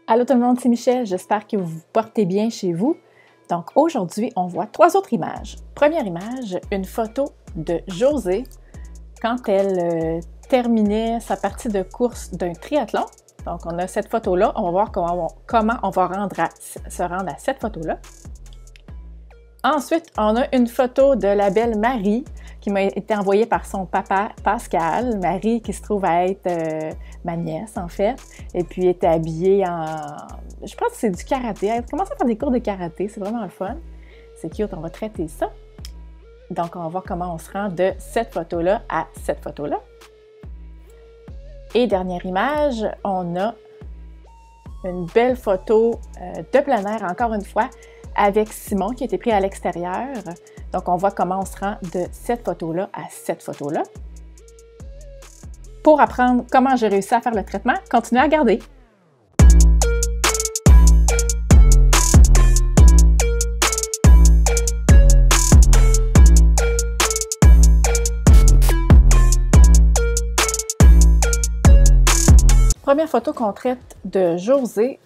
Allô tout le monde, c'est Michel, j'espère que vous vous portez bien chez vous. Donc aujourd'hui, on voit 3 autres images. Première image, une photo de Josée quand elle terminait sa partie de course d'un triathlon. Donc on a cette photo-là, on va voir comment on va se rendre à cette photo-là. Ensuite, on a une photo de la belle Marie qui m'a été envoyée par son papa Pascal. Marie qui se trouve à être ma nièce en fait. Et puis elle était habillée en... Je pense que c'est du karaté. Elle commence à faire des cours de karaté, c'est vraiment le fun. C'est cute, on va traiter ça. Donc on va voir comment on se rend de cette photo-là à cette photo-là. Et dernière image, on a une belle photo de plein air, encore une fois, avec Simon qui a été pris à l'extérieur. Donc, on voit comment on se rend de cette photo-là à cette photo-là. Pour apprendre comment j'ai réussi à faire le traitement, continuez à regarder. Première photo qu'on traite de Josée.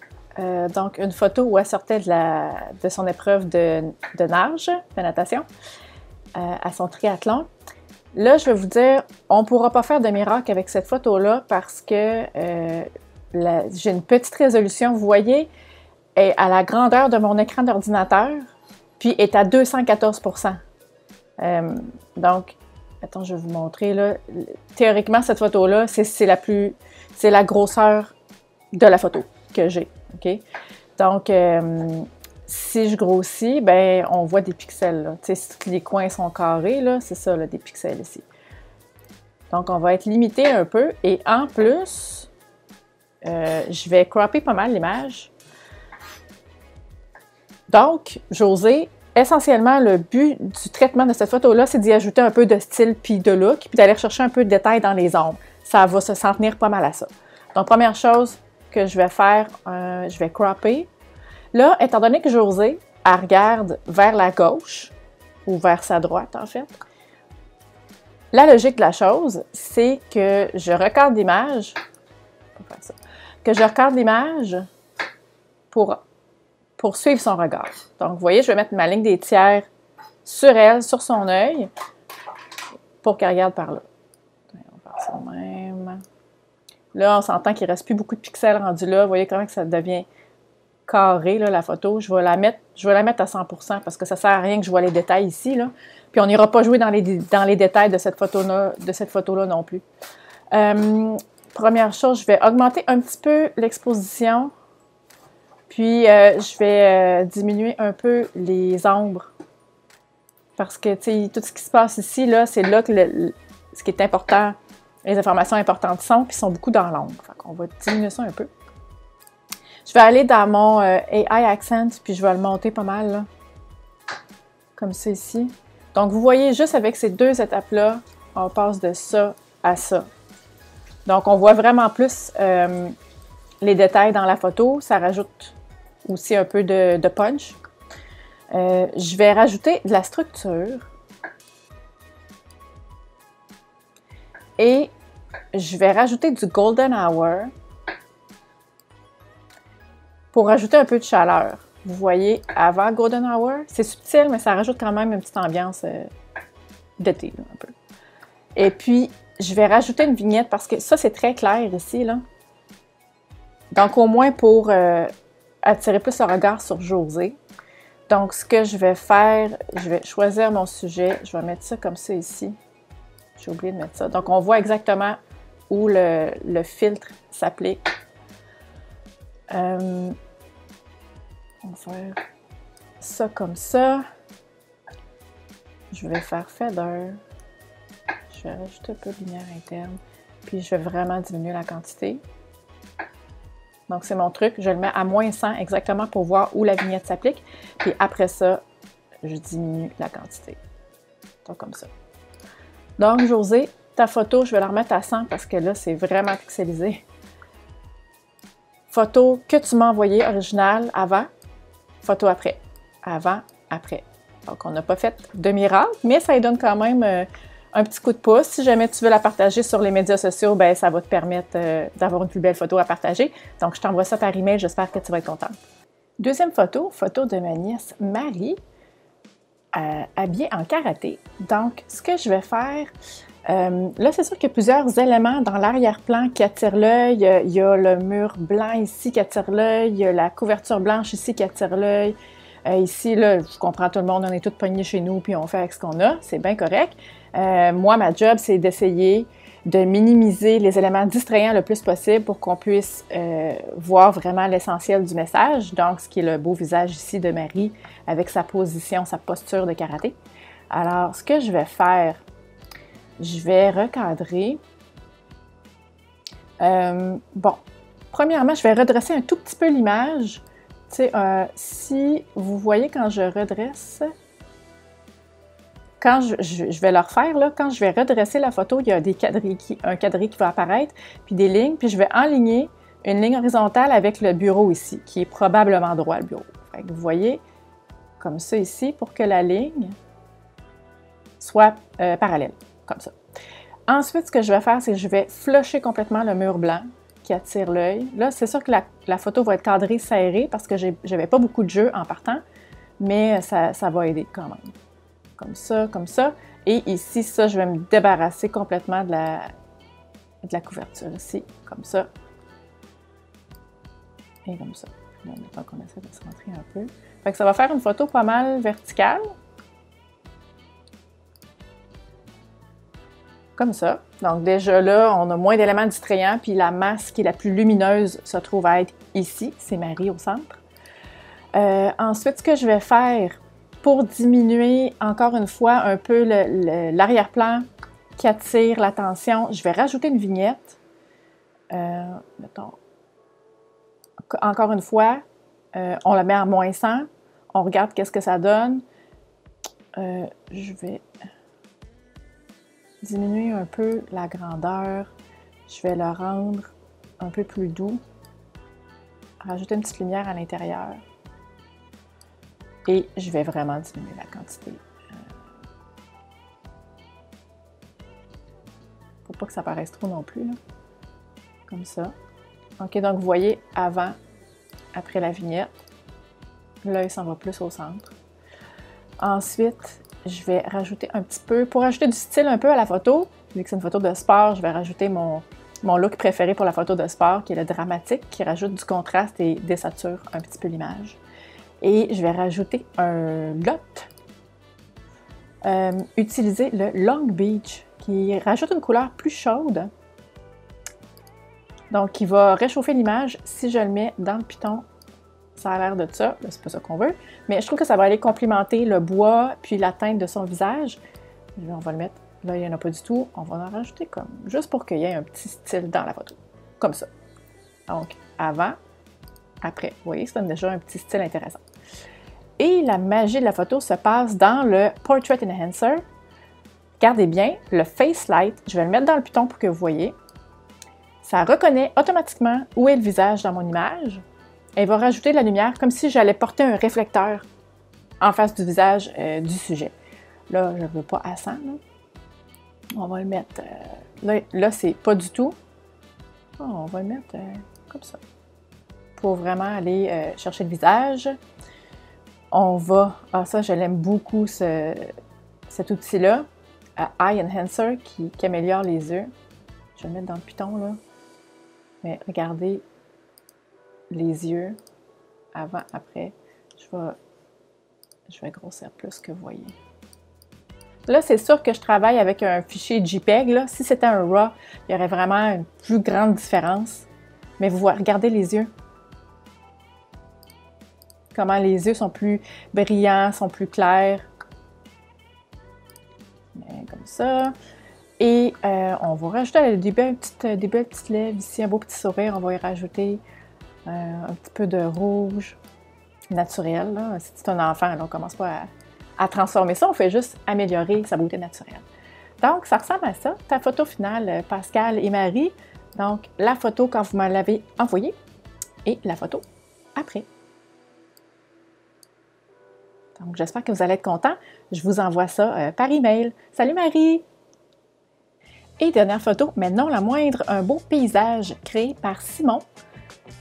Donc, une photo où elle sortait de son épreuve de nage, de natation, à son triathlon. Là, je vais vous dire, on ne pourra pas faire de miracle avec cette photo-là parce que j'ai une petite résolution. Vous voyez, est à la grandeur de mon écran d'ordinateur, puis est à 214%. Donc, attends, je vais vous montrer. Là. Théoriquement, cette photo-là, c'est la grosseur de la photo que j'ai. Okay? Donc, si je grossis, ben, on voit des pixels. Là. Si les coins sont carrés, c'est ça, là, des pixels ici. Donc, on va être limité un peu. Et en plus, je vais cropper pas mal l'image. Donc, Josée, essentiellement, le but du traitement de cette photo-là, c'est d'y ajouter un peu de style puis de look, puis d'aller chercher un peu de détails dans les ombres. Ça va s'en tenir pas mal à ça. Donc, première chose que je vais faire, je vais cropper. Là, étant donné que Josée, elle regarde vers la gauche, ou vers sa droite en fait, la logique de la chose, c'est que je recadre l'image, pour suivre son regard. Donc, vous voyez, je vais mettre ma ligne des tiers sur elle, sur son œil, pour qu'elle regarde par là. On va faire ça de même. Là, on s'entend qu'il ne reste plus beaucoup de pixels rendus là. Vous voyez comment que ça devient carré, là, la photo. Je vais la mettre à 100% parce que ça ne sert à rien que je vois les détails ici. Là. Puis on n'ira pas jouer dans les détails de cette photo-là non plus. Première chose, je vais augmenter un petit peu l'exposition. Puis je vais diminuer un peu les ombres. Parce que tout ce qui se passe ici, là, c'est là que ce qui est important. Les informations importantes puis sont beaucoup dans l'ombre. On va diminuer ça un peu. Je vais aller dans mon AI Accent, puis je vais le monter pas mal, là. Comme ça ici. Donc, vous voyez, juste avec ces deux étapes-là, on passe de ça à ça. Donc, on voit vraiment plus les détails dans la photo. Ça rajoute aussi un peu de punch. Je vais rajouter de la structure. Et je vais rajouter du Golden Hour pour rajouter un peu de chaleur. Vous voyez, avant Golden Hour, c'est subtil, mais ça rajoute quand même une petite ambiance d'été, un peu. Et puis, je vais rajouter une vignette parce que ça, c'est très clair ici, là. Donc, au moins pour attirer plus le regard sur Josée. Donc, ce que je vais faire, je vais choisir mon sujet. Je vais mettre ça comme ça ici. J'ai oublié de mettre ça. Donc, on voit exactement où le filtre s'applique. On va faire ça comme ça. Je vais faire feather. Je vais rajouter un peu de lumière interne. Puis, je vais vraiment diminuer la quantité. Donc, c'est mon truc. Je le mets à moins 100 exactement pour voir où la vignette s'applique. Puis, après ça, je diminue la quantité. Donc, comme ça. Donc, Josée, ta photo, je vais la remettre à 100 parce que là, c'est vraiment pixelisé. Photo que tu m'as envoyée, originale, avant. Photo après. Avant, après. Donc, on n'a pas fait de miracle, mais ça lui donne quand même un petit coup de pouce. Si jamais tu veux la partager sur les médias sociaux, ben ça va te permettre d'avoir une plus belle photo à partager. Donc, je t'envoie ça par email. J'espère que tu vas être contente. Deuxième photo, photo de ma nièce Marie, habillée en karaté. Donc, ce que je vais faire, là, c'est sûr qu'il y a plusieurs éléments dans l'arrière-plan qui attirent l'œil. Il y a le mur blanc ici qui attire l'œil, il y a la couverture blanche ici qui attire l'œil. Ici, là, je comprends tout le monde, on est tous pognés chez nous, puis on fait avec ce qu'on a, c'est bien correct. Moi, ma job, c'est d'essayer de minimiser les éléments distrayants le plus possible pour qu'on puisse voir vraiment l'essentiel du message, donc ce qui est le beau visage ici de Marie avec sa position, sa posture de karaté. Alors, ce que je vais faire, je vais recadrer. Bon, premièrement, je vais redresser un tout petit peu l'image. Tu sais, si vous voyez quand je redresse, quand je vais le refaire, là, quand je vais redresser la photo, il y a un quadrillé qui va apparaître, puis des lignes, puis je vais enligner une ligne horizontale avec le bureau ici, qui est probablement droit, le bureau. Fait que vous voyez, comme ça ici, pour que la ligne soit parallèle, comme ça. Ensuite, ce que je vais faire, c'est que je vais flusher complètement le mur blanc qui attire l'œil. Là, c'est sûr que la photo va être cadrée, serrée, parce que je n'avais pas beaucoup de jeu en partant, mais ça va aider quand même. Comme ça, comme ça. Et ici, ça, je vais me débarrasser complètement de la couverture ici, comme ça. Et comme ça. Là, on attend qu'on essaie de se rentrer un peu. Fait que ça va faire une photo pas mal verticale. Comme ça. Donc déjà là, on a moins d'éléments distrayants, puis la masse qui est la plus lumineuse se trouve à être ici. C'est Marie au centre. Ensuite, ce que je vais faire pour diminuer encore une fois un peu l'arrière-plan qui attire l'attention, je vais rajouter une vignette. Mettons, encore une fois, on la met à -100. On regarde qu'est-ce que ça donne. Je vais diminuer un peu la grandeur. Je vais le rendre un peu plus doux. Rajouter une petite lumière à l'intérieur. Et je vais vraiment diminuer la quantité. Faut pas que ça paraisse trop non plus, là. Comme ça. OK, donc vous voyez, avant, après la vignette, l'œil s'en va plus au centre. Ensuite, je vais rajouter un petit peu, pour ajouter du style un peu à la photo, vu que c'est une photo de sport, je vais rajouter mon look préféré pour la photo de sport, qui est le dramatique, qui rajoute du contraste et désature un petit peu l'image. Et je vais rajouter un lot. Utiliser le Long Beach, qui rajoute une couleur plus chaude. Donc, qui va réchauffer l'image si je le mets dans le piton. Ça a l'air de ça, c'est pas ça qu'on veut, mais je trouve que ça va aller complimenter le bois puis la teinte de son visage. On va le mettre, là il n'y en a pas du tout, on va en rajouter comme, juste pour qu'il y ait un petit style dans la photo, comme ça. Donc, avant, après, vous voyez, ça donne déjà un petit style intéressant. Et la magie de la photo se passe dans le Portrait Enhancer. Regardez bien, le Face Light, je vais le mettre dans le piton pour que vous voyez. Ça reconnaît automatiquement où est le visage dans mon image. Elle va rajouter de la lumière comme si j'allais porter un réflecteur en face du visage du sujet. Là, je ne veux pas à 100. Là. On va le mettre... là c'est pas du tout. Oh, on va le mettre comme ça. Pour vraiment aller chercher le visage. On va... Ah, ça, je l'aime beaucoup, cet outil-là. Eye Enhancer qui améliore les yeux. Je vais le mettre dans le piton, là. Mais regardez... les yeux, avant, après, je vais grossir plus que vous voyez. Là, c'est sûr que je travaille avec un fichier JPEG. Là. Si c'était un RAW, il y aurait vraiment une plus grande différence. Mais vous voyez, regardez les yeux. Comment les yeux sont plus brillants, sont plus clairs. Comme ça. Et on va rajouter des belles petites lèvres ici, un beau petit sourire. On va y rajouter un petit peu de rouge naturel. Là. Si c'est un enfant, là, on ne commence pas à transformer ça, on fait juste améliorer sa beauté naturelle. Donc, ça ressemble à ça, ta photo finale, Pascal et Marie. Donc, la photo quand vous me l'avez envoyée et la photo après. Donc, j'espère que vous allez être contents. Je vous envoie ça par email. Salut Marie! Et dernière photo, mais non la moindre, un beau paysage créé par Simon.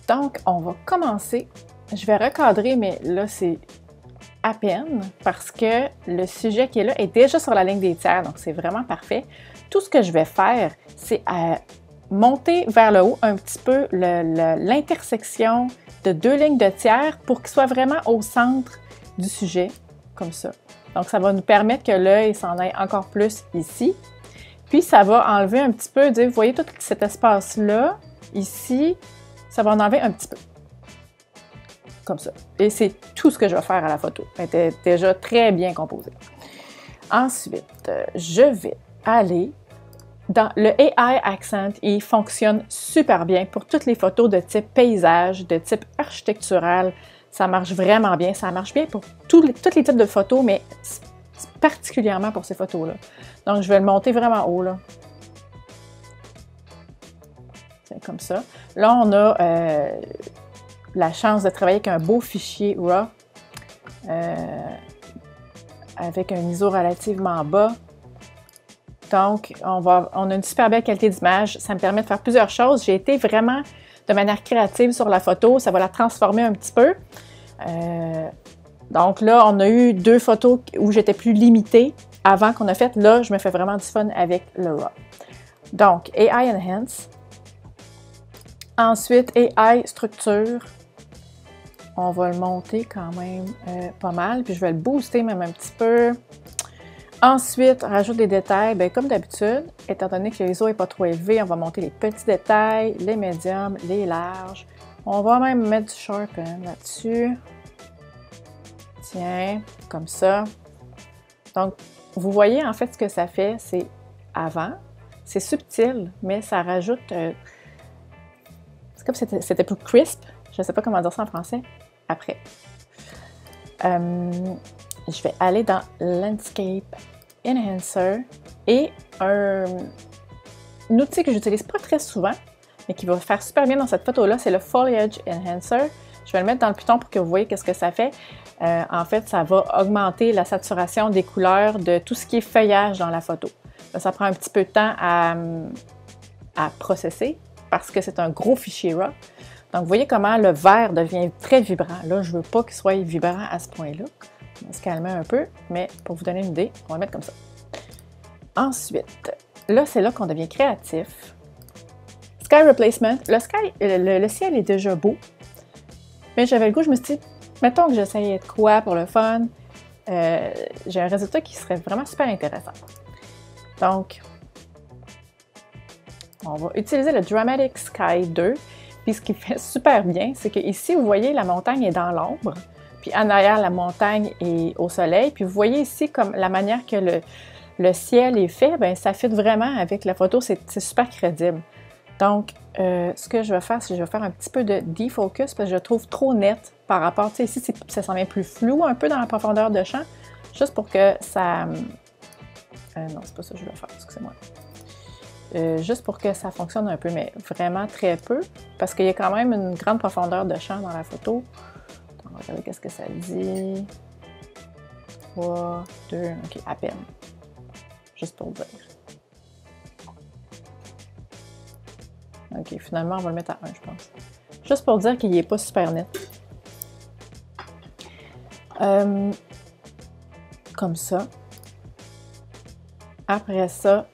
Donc, on va commencer. Je vais recadrer, mais là, c'est à peine parce que le sujet qui est là est déjà sur la ligne des tiers, donc c'est vraiment parfait. Tout ce que je vais faire, c'est monter vers le haut un petit peu l'intersection de deux lignes de tiers pour qu'il soit vraiment au centre du sujet, comme ça. Donc, ça va nous permettre que l'œil s'en aille encore plus ici. Puis, ça va enlever un petit peu, vous voyez tout cet espace-là, ici, ça va en enlever un petit peu. Comme ça. Et c'est tout ce que je vais faire à la photo. Elle était déjà très bien composée. Ensuite, je vais aller dans le AI Accent. Il fonctionne super bien pour toutes les photos de type paysage, de type architectural. Ça marche vraiment bien. Ça marche bien pour tous les types de photos, mais particulièrement pour ces photos-là. Donc, je vais le monter vraiment haut, là. C'est comme ça. Là, on a la chance de travailler avec un beau fichier RAW, avec un ISO relativement bas. Donc, on a une super belle qualité d'image. Ça me permet de faire plusieurs choses. J'ai été vraiment de manière créative sur la photo. Ça va la transformer un petit peu. Donc là, on a eu 2 photos où j'étais plus limitée avant qu'on a fait. Là, je me fais vraiment du fun avec le RAW. Donc, AI Enhance. Ensuite, AI Structure. On va le monter quand même pas mal. Puis je vais le booster même un petit peu. Ensuite, on rajoute les détails. Bien, comme d'habitude, étant donné que l'ISO n'est pas trop élevé, on va monter les petits détails, les médiums, les larges. On va même mettre du sharpen là-dessus. Tiens, comme ça. Donc, vous voyez en fait ce que ça fait, c'est avant. C'est subtil, mais ça rajoute... c'est comme si c'était plus crisp. Je ne sais pas comment dire ça en français. Après. Je vais aller dans Landscape Enhancer et un outil que j'utilise pas très souvent, mais qui va faire super bien dans cette photo-là, c'est le Foliage Enhancer. Je vais le mettre dans le Python pour que vous voyez qu'est-ce que ça fait. En fait, ça va augmenter la saturation des couleurs de tout ce qui est feuillage dans la photo. Là, ça prend un petit peu de temps à processer parce que c'est un gros fichier RAW. Donc, vous voyez comment le vert devient très vibrant. Là, je ne veux pas qu'il soit vibrant à ce point-là. On va se calmer un peu, mais pour vous donner une idée, on va le mettre comme ça. Ensuite, là, c'est là qu'on devient créatif. Sky Replacement. Le ciel est déjà beau, mais j'avais le goût, je me suis dit, mettons que j'essayais de quoi pour le fun, j'ai un résultat qui serait vraiment super intéressant. Donc, on va utiliser le Dramatic Sky 2. Puis ce qui fait super bien, c'est que ici, vous voyez, la montagne est dans l'ombre. Puis en arrière, la montagne est au soleil. Puis vous voyez ici, comme la manière que le ciel est fait, bien, ça fit vraiment avec la photo. C'est super crédible. Donc, ce que je vais faire, c'est que je vais faire un petit peu de defocus parce que je le trouve trop net par rapport... Tu sais, ici, ça s'en vient plus flou un peu dans la profondeur de champ. Juste pour que ça... non, c'est pas ça que je veux faire, excusez-moi. Juste pour que ça fonctionne un peu, mais vraiment très peu, parce qu'il y a quand même une grande profondeur de champ dans la photo. On va regarder qu'est-ce que ça dit. 3, 2, ok, à peine. Juste pour dire. Ok, finalement, on va le mettre à 1, je pense. Juste pour dire qu'il n'est pas super net. Comme ça. Après ça,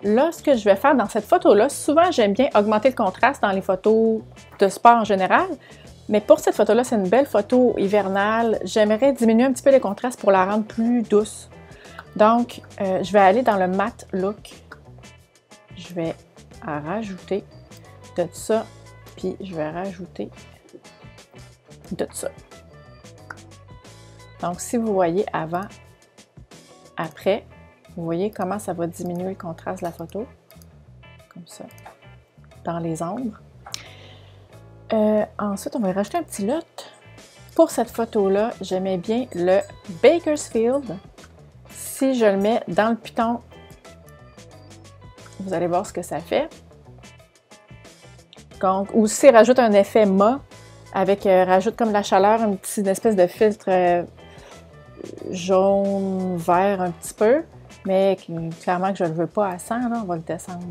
là, ce que je vais faire dans cette photo-là, souvent, j'aime bien augmenter le contraste dans les photos de sport en général, mais pour cette photo-là, c'est une belle photo hivernale. J'aimerais diminuer un petit peu les contrastes pour la rendre plus douce. Donc, je vais aller dans le Matte Look. Je vais rajouter de ça, puis je vais rajouter de ça. Donc, si vous voyez avant, après, vous voyez comment ça va diminuer le contraste de la photo, comme ça, dans les ombres. Ensuite, on va rajouter un petit lot. Pour cette photo-là, j'aimais bien le Bakersfield. Si je le mets dans le Python, vous allez voir ce que ça fait. Donc, ou si rajoute un effet mat, avec rajoute comme la chaleur, une espèce de filtre jaune, vert un petit peu. mais clairement que je ne le veux pas à 100, là, on va le descendre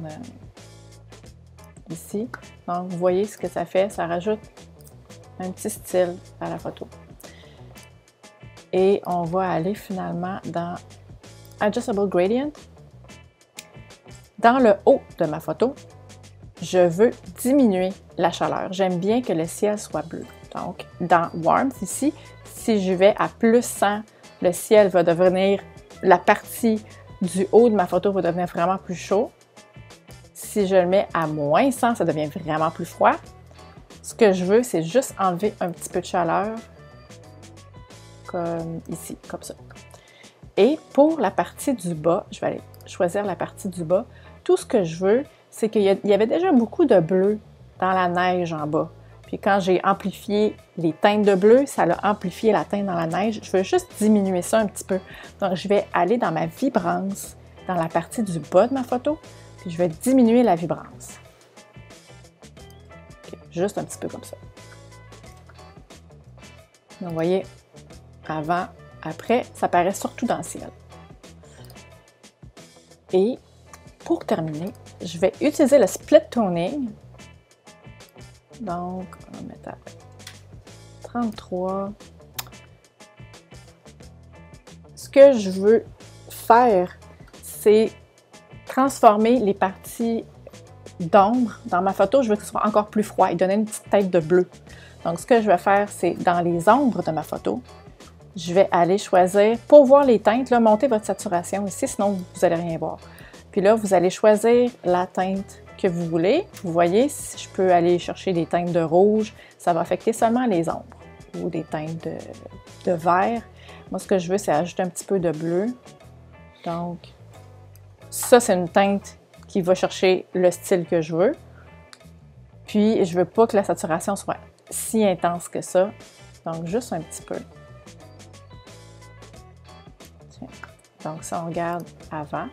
ici. Donc, vous voyez ce que ça fait, ça rajoute un petit style à la photo. Et on va aller finalement dans Adjustable Gradient. Dans le haut de ma photo, je veux diminuer la chaleur. J'aime bien que le ciel soit bleu. Donc, dans Warmth ici, si je vais à plus 100, le ciel va devenir, la partie du haut de ma photo va devenir vraiment plus chaud. Si je le mets à moins 100, ça devient vraiment plus froid. Ce que je veux, c'est juste enlever un petit peu de chaleur, comme ici, comme ça. Et pour la partie du bas, je vais aller choisir la partie du bas. Tout ce que je veux, c'est qu'il y avait déjà beaucoup de bleu dans la neige en bas. Puis quand j'ai amplifié les teintes de bleu, ça a amplifié la teinte dans la neige. Je veux juste diminuer ça un petit peu. Donc, je vais aller dans ma vibrance, dans la partie du bas de ma photo, puis je vais diminuer la vibrance. Okay, juste un petit peu comme ça. Donc, vous voyez, avant, après, ça paraît surtout dans le ciel. Et pour terminer, je vais utiliser le split toning. Donc, on va mettre à 33. Ce que je veux faire, c'est transformer les parties d'ombre dans ma photo. Je veux que ce soit encore plus froid et donner une petite tête de bleu. Donc, ce que je vais faire, c'est dans les ombres de ma photo, je vais aller choisir, pour voir les teintes, là, montez votre saturation ici, sinon vous n'allez rien voir. Puis là, vous allez choisir la teinte que vous voulez. Vous voyez, si je peux aller chercher des teintes de rouge, ça va affecter seulement les ombres ou des teintes de vert. Moi, ce que je veux, c'est ajouter un petit peu de bleu. Donc, ça, c'est une teinte qui va chercher le style que je veux. Puis, je veux pas que la saturation soit si intense que ça. Donc, juste un petit peu. Tiens. Donc, ça, on regarde avant.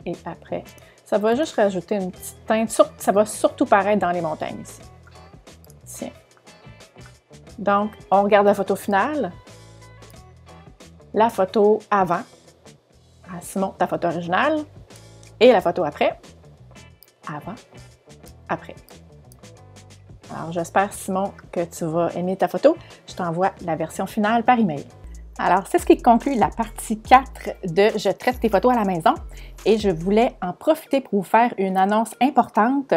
Et après, ça va juste rajouter une petite teinte. Ça va surtout paraître dans les montagnes ici. Tiens. Donc, on regarde la photo finale. La photo avant. Ah, Simon, ta photo originale. Et la photo après. Avant. Après. Alors, j'espère, Simon, que tu vas aimer ta photo. Je t'envoie la version finale par email. Alors, c'est ce qui conclut la partie 4 de « Je traite tes photos à la maison » et je voulais en profiter pour vous faire une annonce importante.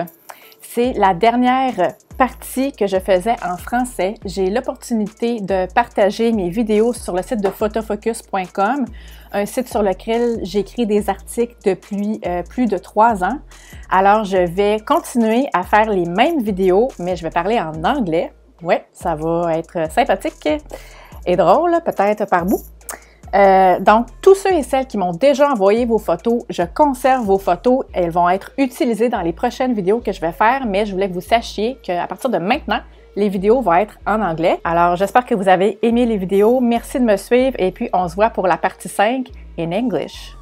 C'est la dernière partie que je faisais en français. J'ai l'opportunité de partager mes vidéos sur le site de photofocus.com, un site sur lequel j'écris des articles depuis plus de 3 ans. Alors, je vais continuer à faire les mêmes vidéos, mais je vais parler en anglais. Ouais, ça va être sympathique et drôle, peut-être par bout. Donc, tous ceux et celles qui m'ont déjà envoyé vos photos, je conserve vos photos. Elles vont être utilisées dans les prochaines vidéos que je vais faire, mais je voulais que vous sachiez qu'à partir de maintenant, les vidéos vont être en anglais. Alors, j'espère que vous avez aimé les vidéos. Merci de me suivre et puis on se voit pour la partie 5 in English.